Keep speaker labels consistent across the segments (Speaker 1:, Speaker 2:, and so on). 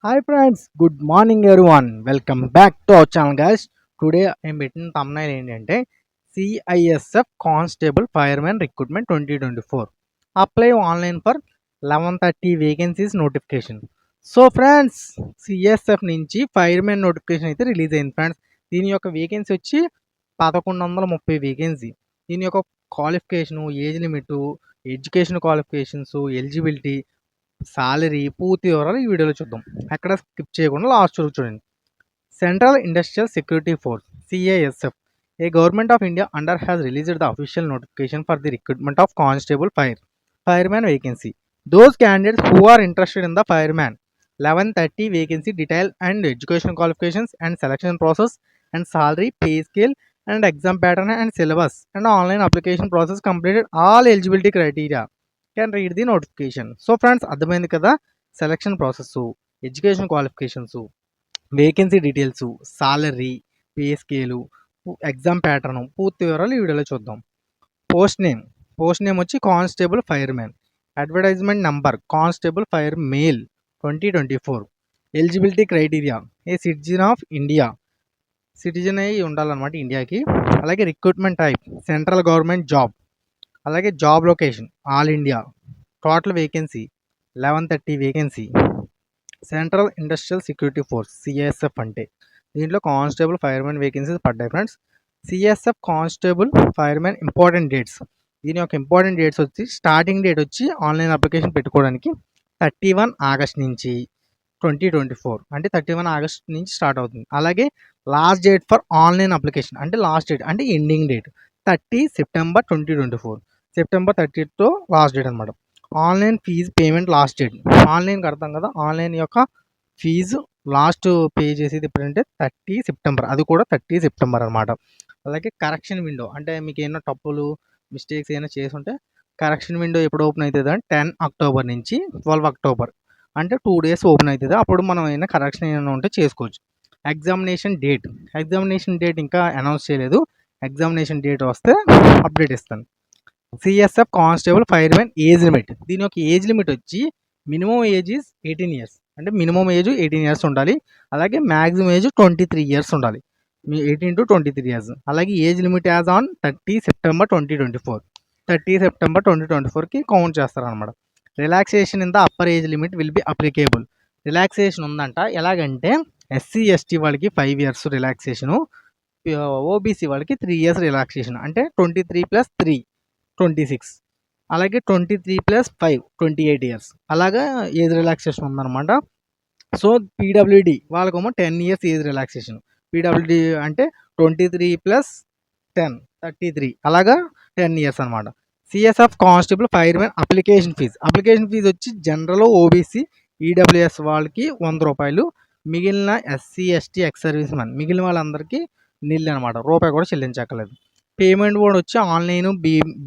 Speaker 1: Hi friends, good morning everyone. Welcome back to our channel guys. Today I'm పెట్టిన thumbnail ఏంటంటే CISF Constable Fireman Recruitment 2024. Apply online for 11:30 vacancies notification. So friends CSF నుంచి firemen notification అయితే release అయింది friends. దీని యొక్క vacancy వచ్చి 1130 vacancy. దీని యొక్క qualification, age limit, education qualifications, eligibility, salary పూర్తి వివరాలు ఈ వీడియోలో చూద్దాం. ఎక్కడ స్కిప్ చేయకుండా లాస్ట్ వరకు చూడండి. Central industrial security force CISF, A government of India under has released the official notification for the recruitment of constable fireman vacancy. Those candidates who are interested in the fireman 11:30 vacancy detail and education qualifications and selection process and salary, pay scale and exam pattern and syllabus and online application process completed all eligibility criteria can read the notification. So friends అర్థమైంది కదా, selection process, education qualifications, vacancy details, salary, pay scale, exam pattern పూర్తి వివరాలు ఈ వీడియోలో చూద్దాం. Post name వచ్చి constable fireman. Advertisement number constable fire male 2024. Eligibility criteria a citizen of India, citizen అయి ఉండాలన్నమాట ఇండియాకి. అలాగే recruitment type central government job. అలాగే job location all India. Total vacancy 1130 vacancy. Central industrial security force CISF అంటే దీంట్లో constable firemen vacancies పడ్డాయి friends. CISF constable firemen important dates. దీని యొక్క ఇంపార్టెంట్ డేట్స్ వచ్చి స్టార్టింగ్ డేట్ వచ్చి ఆన్లైన్ అప్లికేషన్ పెట్టుకోవడానికి 31 August నుంచి 2024 అంటే 31 ఆగస్ట్ నుంచి స్టార్ట్ అవుతుంది. అలాగే last date for online application అంటే లాస్ట్ డేట్ అంటే ఎండింగ్ డేట్ 30 సెప్టెంబర్ 2024. సెప్టెంబర్ 30తో లాస్ట్ డేట్ అనమాట. Online fee payment last date, ఆన్లైన్కి అర్థం కదా, ఆన్లైన్ యొక్క ఫీజు లాస్ట్ పే చేసేది ఎప్పుడంటే 30 సెప్టెంబర్, అది కూడా 30 సెప్టెంబర్ అనమాట. అలాగే కరెక్షన్ విండో అంటే మీకు ఏమైనా తప్పులు మిస్టేక్స్ ఏమైనా చేసి ఉంటే కరెక్షన్ విండో ఎప్పుడు ఓపెన్ అవుతుంది అంటే 10 అక్టోబర్ నుంచి 12 అక్టోబర్ అంటే 2 డేస్ ఓపెన్ అవుతుంది. అప్పుడు మనం ఏమైనా కరెక్షన్ ఏమైనా ఉంటే చేసుకోవచ్చు. ఎగ్జామినేషన్ డేట్ ఇంకా అనౌన్స్ చేయలేదు. ఎగ్జామినేషన్ డేట్ వస్తే అప్డేట్ ఇస్తాను. CSF constable firemen age limit. దీని యొక్క ఏజ్ లిమిట్ వచ్చి మినిమం ఏజ్ ఈజ్ 18 ఇయర్స్ అంటే మినిమం ఏజ్ 18 ఇయర్స్ ఉండాలి. అలాగే మ్యాక్సిమం ఏజ్ 23 ఇయర్స్ ఉండాలి. 18 to 23 ఇయర్స్. అలాగే age limit as on 30 September 2024. 30 September 2024కి కౌంట్ చేస్తారనమాట. Relaxation in the upper age limit will be applicable. Relaxation ఉందంట. ఎలాగంటే SC/ST వాళ్ళకి 5 ఇయర్స్ రిలాక్సేషను, OBC వాళ్ళకి 3 ఇయర్స్ రిలాక్సేషన్ అంటే 23 + 3 26. అలాగే 23 + 5 28 ఇయర్స్. అలాగా ఏజ్ రిలాక్సేషన్ ఉందన్నమాట. సో PWD వాళ్ళకేమో 10 ఇయర్స్ ఏజ్ రిలాక్సేషన్. PWD అంటే 23 + 10 33 అలాగా 10 ఇయర్స్ అనమాట. CSF constable fireman application fee వచ్చి జనరల్, OBC, EWS వాళ్ళకి 100 రూపాయలు. మిగిలిన SC/ST ఎక్స్ సర్వీస్ మెన్ మిగిలిన వాళ్ళందరికీ నిల్ అనమాట, రూపాయి కూడా చెల్లించక్కర్లేదు. పేమెంట్ మోడ్ వచ్చి online,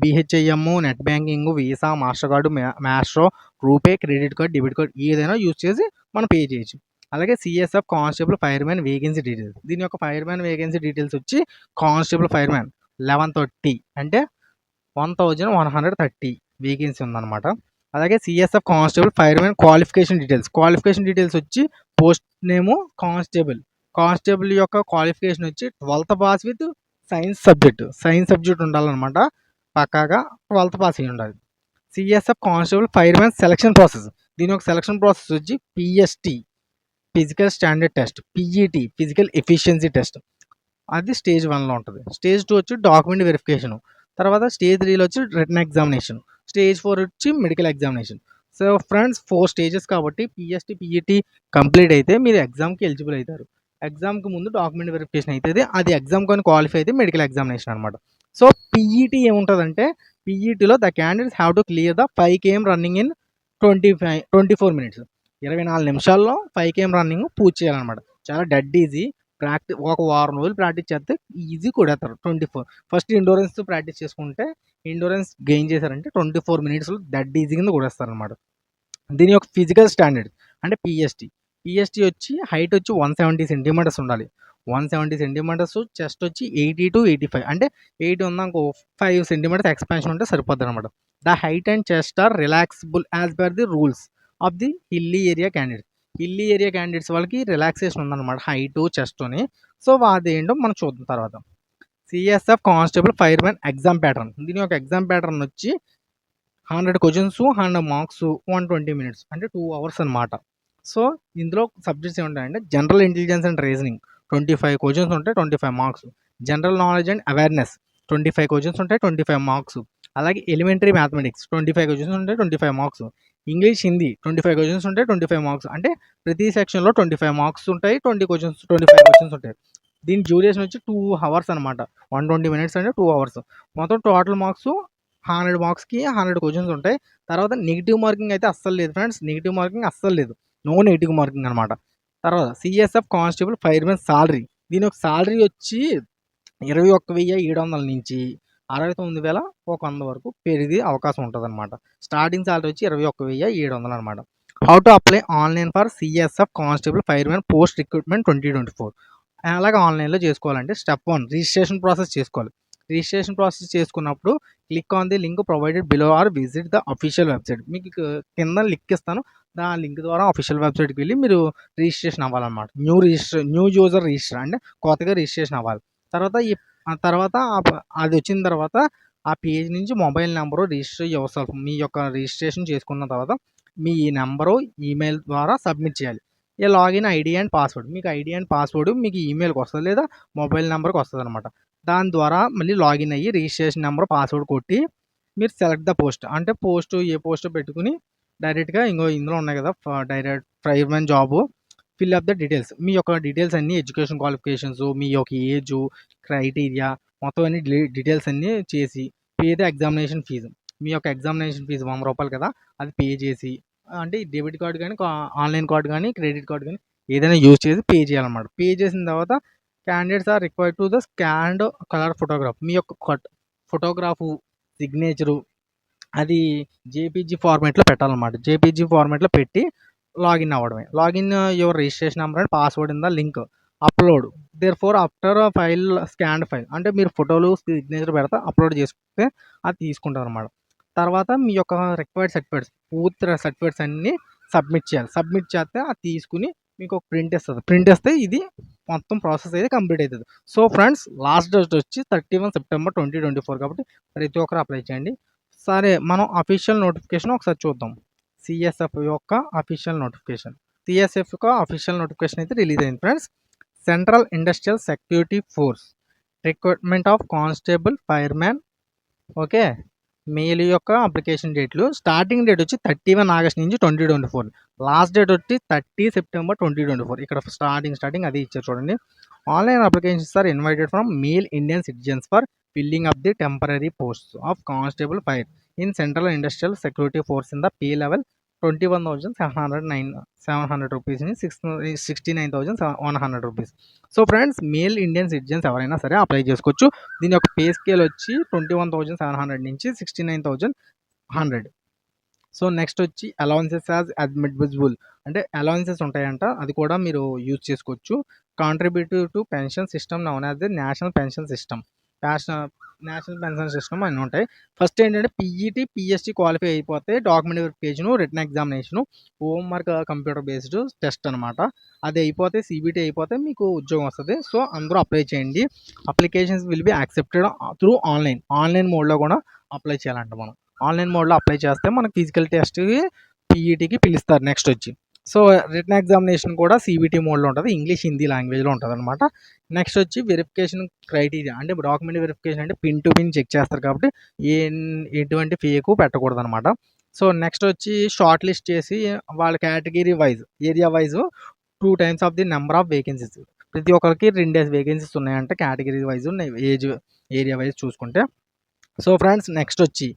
Speaker 1: BHIM, net banking, visa, master card, Maestro, RuPay, credit card, debit card ఏదైనా యూజ్ చేసి మనం పే చేయొచ్చు. అలాగే CSF constable firemen vacancy details. దీని యొక్క ఫైర్మెన్ వేకెన్సీ డీటెయిల్స్ వచ్చి కానిస్టేబుల్ ఫైర్మెన్ 1130 అంటే 1130 వేకెన్సీ ఉందన్నమాట. అలాగే CSF constable firemen qualification details వచ్చి పోస్ట్ నేము కానిస్టేబుల్ యొక్క క్వాలిఫికేషన్ వచ్చి 12th pass with science subject ఉండాలన్నమాట. పక్కాగా 12th పాస్ అయ్యి ఉండాలి. CSF constable firemen selection process. దీని యొక్క సెలక్షన్ ప్రాసెస్ వచ్చి PST physical standard test, PET physical efficiency test, అది స్టేజ్ 1లో ఉంటుంది. స్టేజ్ 2 వచ్చి డాక్యుమెంట్ వెరిఫికేషన్. తర్వాత స్టేజ్ 3లో వచ్చి రిటన్ ఎగ్జామినేషన్. స్టేజ్ 4 వచ్చి medical examination. So friends 4 stages కాబట్టి PST PET కంప్లీట్ అయితే మీరు ఎగ్జామ్కి ఎలిజిబుల్ అవుతారు. ఎగ్జామ్కి ముందు డాక్యుమెంట్ వెరిఫికేషన్ అవుతుంది. అది ఎగ్జామ్ కానీ క్వాలిఫై అయితే మెడికల్ ఎగ్జామినేషన్ అనమాట. సో PET ఏముంటుందంటే PETలో the candidates have to clear the 5 km running in 24 minutes. 24 నిమిషాల్లో 5 km రన్నింగ్ పూర్తి చేయాలన్నమాట. చాలా డెడ్ ఈజీ. ఒక వారం రోజులు ప్రాక్టీస్ చేస్తే ఈజీ కొడేస్తారు 24. ఫస్ట్ ఎండూరెన్స్ ప్రాక్టీస్ చేసుకుంటే ఎండూరెన్స్ గెయిన్ చేశారంటే 24 మినిట్స్లో డెడ్ ఈజీ కింద కొడేస్తారు అనమాట. దీని యొక్క ఫిజికల్ స్టాండర్డ్ అంటే PST వచ్చి హైట్ వచ్చి 170 సెంటీమీటర్స్ ఉండాలి. 170 సెంటీమీటర్స్. చెస్ట్ వచ్చి 80 to 85 అంటే 80 ఉందనుకో 5 సెంటీమీటర్స్ ఎక్స్పాన్షన్ ఉంటే సరిపోద్ది అనమాట. The height and chest are రిలాక్సిబుల్ as per the rules of the hilly area candidate. Hilly area candidates వాళ్ళకి రిలాక్సేషన్ ఉందన్నమాట హైటు చెస్ట్ని. సో అదేంటో మనం చూద్దాం తర్వాత. CSF constable firemen exam pattern. దీని యొక్క ఎగ్జామ్ ప్యాటర్న్ వచ్చి 100 క్వశ్చన్స్ 100 మార్క్స్ 120 మినిట్స్ అంటే 2 అవర్స్ అనమాట. సో ఇందులో సబ్జెక్ట్స్ ఏముంటాయంటే general intelligence and reasoning 25 questions ఉంటాయి, 25 marks. General knowledge and awareness 25 questions ఉంటాయి, 25 మార్క్స్. అలాగే ఎలిమెంటరీ మ్యాథమెటిక్స్ 25 క్వశ్చన్స్ ఉంటాయి, 25 మార్క్స్. ఇంగ్లీష్ హిందీ 25 క్వశ్చన్స్ ఉంటాయి, 25 మార్క్స్. అంటే ప్రతి సెక్షన్లో 25 మార్క్స్ ఉంటాయి, 25 క్వశ్చన్స్ ఉంటాయి. దీని డ్యూరేషన్ వచ్చి 2 అవర్స్ అనమాట. 120 మినిట్స్ అంటే 2 అవర్స్. మొత్తం టోటల్ మార్క్స్ 100 మార్క్స్కి 100 క్వశ్చన్స్ ఉంటాయి. తర్వాత నెగిటివ్ మార్కింగ్ అయితే అస్సలు లేదు ఫ్రెండ్స్. నెగిటివ్ మార్కింగ్ అస్సలు లేదు. నో నెగిటివ్ మార్కింగ్ అనమాట. తర్వాత సిఎస్ఎఫ్ కానిస్టేబుల్ ఫైర్మెన్ సాలరీ. దీని యొక్క సాలరీ వచ్చి 21,700 నుంచి 69,100 వరకు పెరిగే అవకాశం ఉంటుంది అనమాట. స్టార్టింగ్ సాలరీ వచ్చి 21,700 అనమాట. How to apply online for CSF constable firemen post recruitment 2024. అలాగే ఆన్లైన్లో చేసుకోవాలంటే స్టెప్ 1 రిజిస్ట్రేషన్ ప్రాసెస్ చేసుకోవాలి. రిజిస్ట్రేషన్ ప్రాసెస్ చేసుకున్నప్పుడు click on the link provided below are visit the official website. మీకు కింద లింక్ ఇస్తాను. ఆ లింక్ ద్వారా అఫీషియల్ వెబ్సైట్కి వెళ్ళి మీరు రిజిస్ట్రేషన్ అవ్వాలన్నమాట. న్యూ యూజర్ రిజిస్టర్ అంటే కొత్తగా రిజిస్ట్రేషన్ అవ్వాలి. తర్వాత అది వచ్చిన తర్వాత ఆ పేజ్ నుంచి మొబైల్ నెంబరు రిజిస్టర్ యువర్ మీ యొక్క రిజిస్ట్రేషన్ చేసుకున్న తర్వాత మీ నెంబరు ఈమెయిల్ ద్వారా సబ్మిట్ చేయాలి. ఈ లాగిన్ ఐడి అండ్ పాస్వర్డ్. మీకు ఐడి అండ్ పాస్వర్డ్ మీకు ఈమెయిల్కి వస్తుంది లేదా మొబైల్ నెంబర్కి వస్తుంది అనమాట. దాని ద్వారా మళ్ళీ లాగిన్ అయ్యి రిజిస్ట్రేషన్ నెంబర్ పాస్వర్డ్ కొట్టి మీరు సెలెక్ట్ ద పోస్ట్ అంటే ఏ పోస్ట్ పెట్టుకుని డైరెక్ట్గా ఇందులో ఉన్నాయి కదా direct fireman job fill up the details. మీ యొక్క డీటెయిల్స్ అన్నీ ఎడ్యుకేషన్ క్వాలిఫికేషన్స్, మీ యొక్క ఏజు, క్రైటీరియా మొత్తం అన్ని డీటెయిల్స్ అన్నీ చేసి పే ద ఎగ్జామినేషన్ ఫీజు. మీ యొక్క ఎగ్జామినేషన్ ఫీజు 100 రూపాయలు కదా, అది పే చేసి అంటే డెబిట్ కార్డు కానీ ఆన్లైన్ కార్డు కానీ క్రెడిట్ కార్డు కానీ ఏదైనా యూజ్ చేసి పే చేయాలన్నమాట. పే చేసిన తర్వాత candidates are required to the scanned colour photograph. మీ యొక్క ఫోటోగ్రాఫు సిగ్నేచరు అది జేపీజీ ఫార్మేట్లో పెట్టాలన్నమాట. జేపీజీ ఫార్మేట్లో పెట్టి లాగిన్ అవ్వడమే. Login your registration number and password in the link upload. Therefore after file scanned file అంటే మీరు ఫోటోలు సిగ్నేచర్ పెడితే అప్లోడ్ చేసుకుంటే అది తీసుకుంటారు అనమాట. తర్వాత మీ యొక్క రిక్వైర్డ్ సర్టిఫికేట్స్ పూర్తి సర్టిఫికేట్స్ అన్నీ సబ్మిట్ చేయాలి. సబ్మిట్ చేస్తే అది తీసుకుని మీకు ఒక ప్రింట్ ఇస్తుంది. ప్రింట్ ఇస్తే ఇది మొత్తం ప్రాసెస్ అయితే కంప్లీట్ అవుతుంది. సో ఫ్రెండ్స్ లాస్ట్ డేట్ వచ్చి 31 సెప్టెంబర్ 2024 కాబట్టి ప్రతి ఒక్కరు అప్లై చేయండి. సరే మనం అఫీషియల్ నోటిఫికేషన్ ఒకసారి చూద్దాం. సిఎస్ఎఫ్ యొక్క అఫీషియల్ నోటిఫికేషన్. సిఎస్ఎఫ్ యొక్క అఫీషియల్ నోటిఫికేషన్ అయితే రిలీజ్ అయింది friends. Central industrial security force recruitment of constable fireman. Okay, mail యొక్క అప్లికేషన్ డేట్లు స్టార్టింగ్ డేట్ వచ్చి 31 ఆగస్ట్ నుంచి 2024. లాస్ట్ డేట్ వచ్చి 30 సెప్టెంబర్ 2024. ఇక్కడ స్టార్టింగ్ అది ఇచ్చారు చూడండి. Online applications are invited from male Indian citizens for filling up the temporary posts of constable fire in Central industrial security Force in the pay level 21,700 rupees నుంచి 69,100 rupees. So friends male Indian citizens ఎవరైనా సరే apply చేసుకోవచ్చు. దీని యొక్క pay scale వచ్చి 21,700 నుంచి 69,100. So next వచ్చి allowances as admissible అంటే అలవెన్సెస్ ఉంటాయంట, అది కూడా మీరు యూజ్ చేసుకోవచ్చు. Contributive to pension system known as the national pension system. National pension system అన్నీ ఉంటాయి. ఫస్ట్ ఏంటంటే పీఈటీ పిఎస్టీ క్వాలిఫై అయిపోతే document verification written examination homework computer based test అనమాట. అది అయిపోతే సిబిటీ అయిపోతే మీకు ఉద్యోగం వస్తుంది. సో అందరూ అప్లై చేయండి. Applications will be accepted through online మోడ్లో కూడా అప్లై చేయాలంట. మనం ఆన్లైన్ మోడ్లో అప్లై చేస్తే మనకు ఫిజికల్ టెస్ట్కి పీఈటీకి పిలుస్తారు. నెక్స్ట్ వచ్చి సో రిటర్న్ ఎగ్జామినేషన్ కూడా సిబిటీ మోడ్లో ఉంటుంది, ఇంగ్లీష్ హిందీ లాంగ్వేజ్లో ఉంటుంది అనమాట. నెక్స్ట్ వచ్చి వెరిఫికేషన్ క్రైటీరియా అంటే డాక్యుమెంట్ వెరిఫికేషన్ అంటే పిన్ టు పిన్ చెక్ చేస్తారు కాబట్టి ఎటువంటి ఫేకు పెట్టకూడదు అనమాట. సో నెక్స్ట్ వచ్చి షార్ట్ లిస్ట్ చేసి వాళ్ళ category wise area wise 2 times of the number of vacancies. ప్రతి ఒక్కరికి 2 వేకెన్సీస్ ఉన్నాయంటే category wise age area wise చూసుకుంటే. సో ఫ్రెండ్స్ నెక్స్ట్ వచ్చి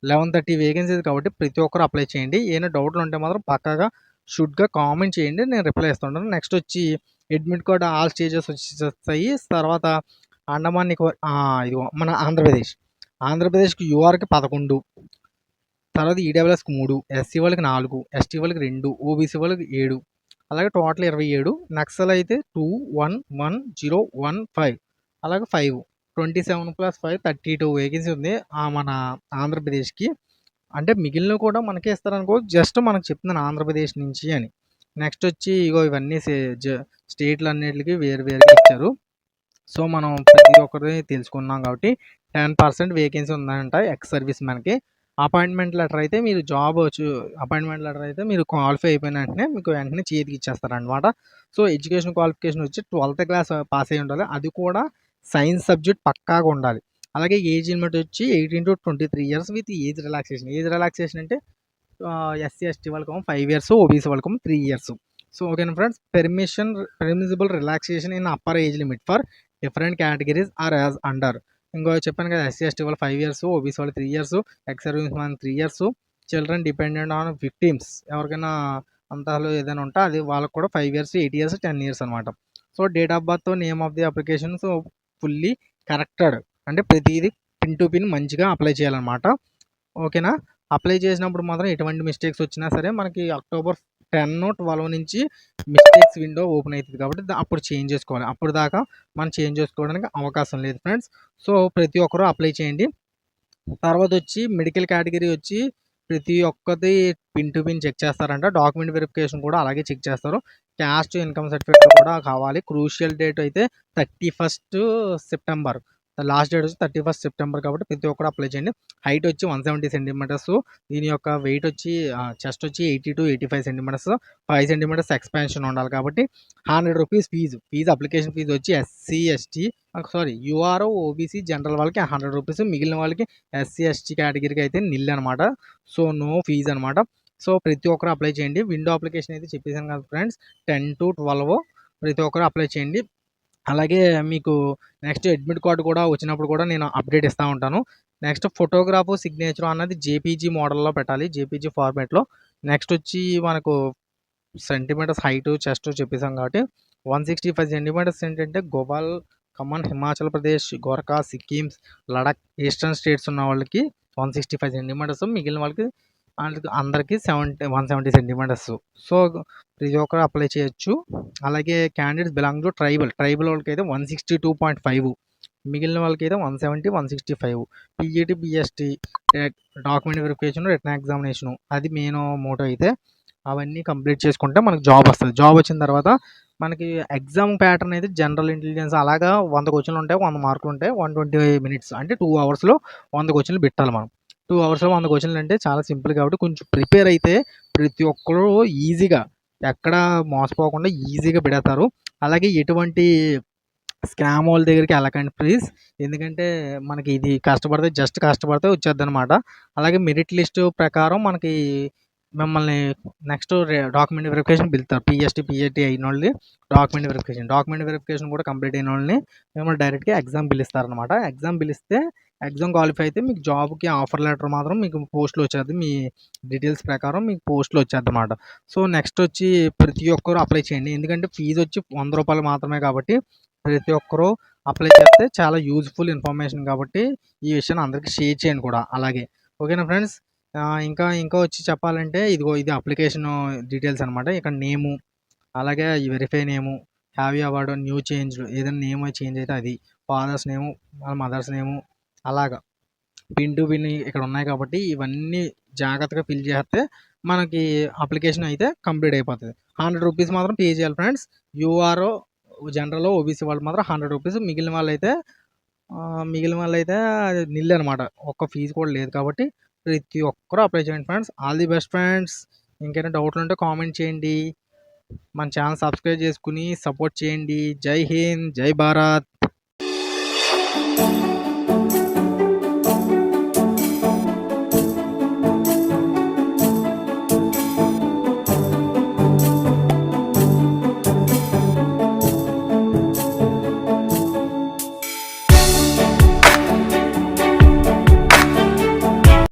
Speaker 1: 1130 వేకెన్సీస్ కాబట్టి ప్రతి ఒక్కరు అప్లై చేయండి. ఏమైనా డౌట్లు ఉంటే మాత్రం పక్కాగా షుడ్గా కామెంట్ చేయండి, నేను రిప్లై ఇస్తుంటాను. నెక్స్ట్ వచ్చి అడ్మిట్ కార్డ్ ఆల్ స్టేజెస్ వచ్చేస్తాయి. తర్వాత అండమాన్ ఇదిగో మన ఆంధ్రప్రదేశ్కి యూఆర్కి 11, తర్వాత ఈడబ్ల్యూఎస్కి 3, ఎస్సీ వాళ్ళకి 4, ఎస్టీ వాళ్ళకి 2, ఓబీసీ వాళ్ళకి 7, అలాగే టోటల్ 27. నక్సల్ అయితే 211,015, అలాగే 5 27 + 5 32 వేకెన్సీ ఉంది మన ఆంధ్రప్రదేశ్కి. అంటే మిగిలిన కూడా మనకే ఇస్తారనుకో, జస్ట్ మనకు చెప్తున్నాను ఆంధ్రప్రదేశ్ నుంచి అని. నెక్స్ట్ వచ్చి ఇగో ఇవన్నీ స్టేట్లు అన్నిటికి వేరు వేరుగా ఇచ్చారు. సో మనం ప్రతి ఒక్కరిని తెలుసుకున్నాం కాబట్టి 10% వేకెన్సీ ఉందంట ఎక్స్ సర్వీస్ మనకి. అపాయింట్మెంట్ లెటర్ అయితే మీరు అపాయింట్మెంట్ లెటర్ అయితే మీరు క్వాలిఫై అయిపోయిన వెంటనే మీకు వెంటనే చేతికి ఇచ్చేస్తారనమాట. సో ఎడ్యుకేషన్ క్వాలిఫికేషన్ వచ్చి 12th క్లాస్ పాస్ అయ్యి ఉండాలి. అది కూడా సైన్స్ సబ్జెక్ట్ పక్కాగా ఉండాలి. అలాగే ఏజ్ లిమిట్ వచ్చి 18 to 23 years with age relaxation. Age relaxation అంటే ఎస్సీ ఎస్టీ వాళ్ళకేమో 5 ఇయర్స్, ఓబీసీ వాళ్ళకేమో 3 ఇయర్స్. సో ఓకేనా friends. Permissible relaxation in upper age limit for different categories are as under. ఇంకో చెప్పాను కదా, ఎస్సీ ఎస్టీ వాళ్ళు 5 ఇయర్స్, ఓబీసీ వాళ్ళు 3 years, ex service man 3 years, children dependent on victims ఎవరికైనా అంతలో ఏదైనా ఉంటే అది వాళ్ళకి కూడా 5 ఇయర్స్, 8 ఇయర్స్, 10 ఇయర్స్ అనమాట. So date of birth, name of the application so fully corrected, అంటే ప్రతిదీ పిన్ టు పిన్ మంచిగా అప్లై చేయాలన్నమాట. ఓకేనా. అప్లై చేసినప్పుడు మాత్రం ఎటువంటి మిస్టేక్స్ వచ్చినా సరే మనకి October 10, 12 నుంచి మిస్టేక్స్ విండో ఓపెన్ అవుతుంది కాబట్టి అప్పుడు చేంజ్ చేసుకోవాలి. అప్పుడు దాకా మనం చేంజ్ చేసుకోవడానికి అవకాశం లేదు ఫ్రెండ్స్. సో ప్రతి ఒక్కరూ అప్లై చేయండి. తర్వాత వచ్చి మెడికల్ కేటగిరీ వచ్చి ప్రతి ఒక్కటి పిన్ టు పిన్ చెక్ చేస్తారంట. డాక్యుమెంట్ వెరిఫికేషన్ కూడా అలాగే చెక్ చేస్తారు. క్యాస్ట్, ఇన్కమ్ సర్టిఫికేట్ కూడా కావాలి. క్రూషియల్ డేట్ అయితే 31st సెప్టెంబర్. లాస్ట్ డేట్ వచ్చి 31st సెప్టెంబర్ కాబట్టి ప్రతి ఒక్కరు అప్లై చేయండి. హైట్ వచ్చి 170 సెంటీమీటర్స్. దీని యొక్క వెయిట్ వచ్చి చెస్ట్ వచ్చి 80 to 85 సెంటీమీటర్స్. 5 సెంటీమీటర్స్ ఎక్స్పాన్షన్ ఉండాలి కాబట్టి 100 రూపీస్ ఫీజు అప్లికేషన్ ఫీజు వచ్చి ఎస్సీ ఎస్టీ యూఆర్ఓ ఓబీసీ జనరల్ వాళ్ళకి 100 రూపీస్. మిగిలిన వాళ్ళకి ఎస్సీ ఎస్టీ కేటగిరీకి అయితే నిల్ అనమాట. సో నో ఫీజు అనమాట. సో ప్రతి ఒక్కరు అప్లై చేయండి. విండో అప్లికేషన్ అయితే చెప్పేసాను కదా ఫ్రెండ్స్, 10 to 12 ప్రతి ఒక్కరు అప్లై చేయండి. అలాగే మీకు నెక్స్ట్ అడ్మిట్ కార్డు కూడా వచ్చినప్పుడు కూడా నేను అప్డేట్ ఇస్తూ ఉంటాను. నెక్స్ట్ ఫోటోగ్రాఫ్, సిగ్నేచర్ అన్నది జేపీజీ మోడల్లో పెట్టాలి, జేపీజీ ఫార్మేట్లో. నెక్స్ట్ వచ్చి మనకు సెంటీమీటర్స్ హైట్, చెస్ట్ చెప్పేసాం కాబట్టి 165 సెంటీమీటర్స్ ఏంటంటే గోపాల్, ఖమ్మం, హిమాచల్ ప్రదేశ్, గోరఖా, సిక్కిం, లడక్, ఈస్టర్న్ స్టేట్స్ ఉన్న వాళ్ళకి 165 సెంటీమీటర్స్, మిగిలిన వాళ్ళకి అందరికీ 170 సెంటీమీటర్స్. సో ప్రతి ఒక్కరు అప్లై చేయొచ్చు. అలాగే క్యాండిడేట్స్ బిలాంగ్ టు ట్రైబల్ వాళ్ళకి అయితే 162.5, మిగిలిన వాళ్ళకి అయితే 170, 165. PET, PST, document verification, written examination అది మెయిన్ మోటో అయితే అవన్నీ కంప్లీట్ చేసుకుంటే మనకు జాబ్ వస్తుంది. జాబ్ వచ్చిన తర్వాత మనకి ఎగ్జామ్ ప్యాటర్న్ అయితే జనరల్ ఇంటెలిజెన్స్ అలాగా 100 క్వశ్చన్లు ఉంటాయి, 100 మార్కులు ఉంటాయి, 120 minutes అంటే 2 అవర్స్లో 100 క్వశ్చన్లు పెట్టాలి మనం. 2 అవర్స్లో 100 క్వశ్చన్లు అంటే చాలా సింపుల్ కాబట్టి కొంచెం ప్రిపేర్ అయితే ప్రతి ఒక్కరు ఈజీగా ఎక్కడ మోసపోకుండా ఈజీగా పెడతారు. అలాగే ఎటువంటి స్కామ్ వాళ్ళ దగ్గరికి వెళ్ళకండి ప్లీజ్. ఎందుకంటే మనకి ఇది కష్టపడితే వచ్చేద్ది అనమాట. అలాగే మెరిట్ లిస్ట్ ప్రకారం మనకి మిమ్మల్ని నెక్స్ట్ డాక్యుమెంట్ వెరిఫికేషన్ పిలుస్తారు. పిఎస్టీ, పిఏటీ అయిన వాళ్ళని డాక్యుమెంట్ వెరిఫికేషన్ కూడా కంప్లీట్ అయిన వాళ్ళని మిమ్మల్ని డైరెక్ట్గా ఎగ్జామ్ పిలుస్తారనమాట. ఎగ్జామ్ పిలిస్తే ఎగ్జామ్ క్వాలిఫై అయితే మీకు జాబ్కి ఆఫర్ లెటర్ మాత్రం మీకు పోస్ట్లో వచ్చేది. మీ డీటెయిల్స్ ప్రకారం మీకు పోస్ట్లో వచ్చేది అనమాట. సో నెక్స్ట్ వచ్చి ప్రతి ఒక్కరు అప్లై చేయండి. ఎందుకంటే ఫీజు వచ్చి 100 రూపాయలు మాత్రమే కాబట్టి ప్రతి ఒక్కరూ అప్లై చేస్తే చాలా యూజ్ఫుల్ ఇన్ఫర్మేషన్ కాబట్టి ఈ విషయాన్ని అందరికీ షేర్ చేయండి కూడా అలాగే. ఓకేనా ఫ్రెండ్స్. ఇంకా వచ్చి చెప్పాలంటే ఇది అప్లికేషన్ డీటెయిల్స్ అనమాట. ఇక్కడ నేము, అలాగే ఈ verify name, have you award, new change ఏదైనా నేమ్ చేంజ్ అయితే అది, ఫాదర్స్ నేము, మదర్స్ నేము, అలాగా పిన్ టు పిన్ ఇక్కడ ఉన్నాయి కాబట్టి ఇవన్నీ జాగ్రత్తగా ఫిల్ చేస్తే మనకి అప్లికేషన్ అయితే కంప్లీట్ అయిపోతుంది. 100 రూపీస్ మాత్రం పే చేయాలి ఫ్రెండ్స్. యూఆర్ఓ జనరల్, ఓబీసీ వాళ్ళు మాత్రం 100 రూపీస్. మిగిలిన వాళ్ళైతే నిల్ అనమాట. ఒక్క ఫీజు కూడా లేదు కాబట్టి ప్రతి ఒక్కరూ అప్లై చేయండి friends. All the best friends. ఇంకేమైనా డౌట్లు ఉంటే కామెంట్ చేయండి. మన ఛానల్ సబ్స్క్రైబ్ చేసుకుని సపోర్ట్ చేయండి. జై హింద్, జై భారత్.